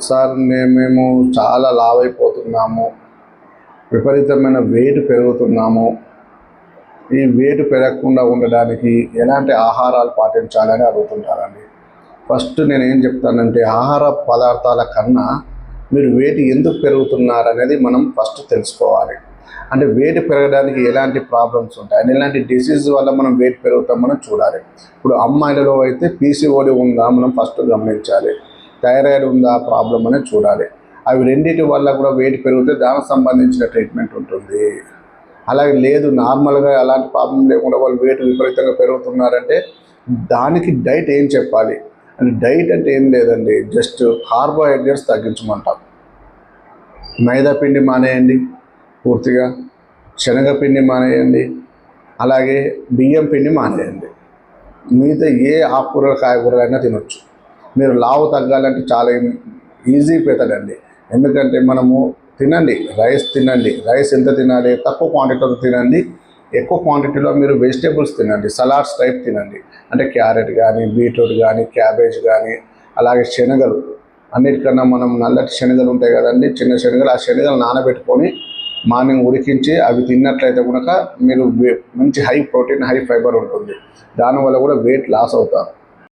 Sir మేము చాలా లావ్ అయిపోతున్నాము, విపరీతమైన వెయిట్ పెరుగుతున్నాము. ఈ వెయిట్ పెరగకుండా ఉండడానికి ఎలాంటి ఆహారాలు పాటించాలని అడుగుతుంటారండి. ఫస్ట్ నేను ఏం చెప్తానంటే, ఆహార పదార్థాల కన్నా మీరు వెయిట్ ఎందుకు పెరుగుతున్నారనేది మనం ఫస్ట్ తెలుసుకోవాలి. అంటే వెయిట్ పెరగడానికి ఎలాంటి ప్రాబ్లమ్స్ ఉంటాయి, ఎలాంటి డిసీజ్ వల్ల మనం వెయిట్ పెరుగుతాం మనం చూడాలి. ఇప్పుడు అమ్మాయిలలో అయితే పీసీఓడి ఉందా మనం ఫస్ట్ గమనించాలి, థైరాయిడ్ ఉందా ప్రాబ్లం అనేది చూడాలి. అవి రెండింటి వల్ల కూడా వెయిట్ పెరిగితే దానికి సంబంధించిన ట్రీట్మెంట్ ఉంటుంది. అలాగే లేదు, నార్మల్గా అలాంటి ప్రాబ్లం లేకుండా వాళ్ళు వెయిట్ విపరీతంగా పెరుగుతున్నారంటే దానికి డైట్ ఏం చెప్పాలి అంటే, డైట్ అంటే ఏం లేదండి, జస్ట్ కార్బోహైడ్రేట్స్ తగ్గించమంటాం. మైదా పిండి మానేయండి పూర్తిగా, శనగపిండి మానేయండి, అలాగే బియ్యం పిండి మానేయండి. మిగతా ఏ ఆకుకూరలు కాయగూరలు అయినా తినొచ్చు. మీరు లావు తగ్గాలంటే చాలా ఈజీ మెథడ్ అండి. ఎందుకంటే మనము తినండి, రైస్ తినండి. రైస్ ఎంత తినాలి, తక్కువ క్వాంటిటీలో తినండి. ఎక్కువ క్వాంటిటీలో మీరు వెజిటేబుల్స్ తినండి, సలాడ్స్ టైప్ తినండి. అంటే క్యారెట్ కానీ, బీట్రూట్ కానీ, క్యాబేజ్ కానీ, అలాగే శనగలు. అన్నిటికన్నా మనం నల్లటి శనగలు ఉంటాయి కదండి, చిన్న శనగలు. ఆ శనగలు నానబెట్టుకొని మార్నింగ్ ఉడికించి అవి తిన్నట్లయితే కనుక మీరు మంచి హై ప్రోటీన్, హై ఫైబర్ ఉంటుంది. దానివల్ల కూడా వెయిట్ లాస్ అవుతారు.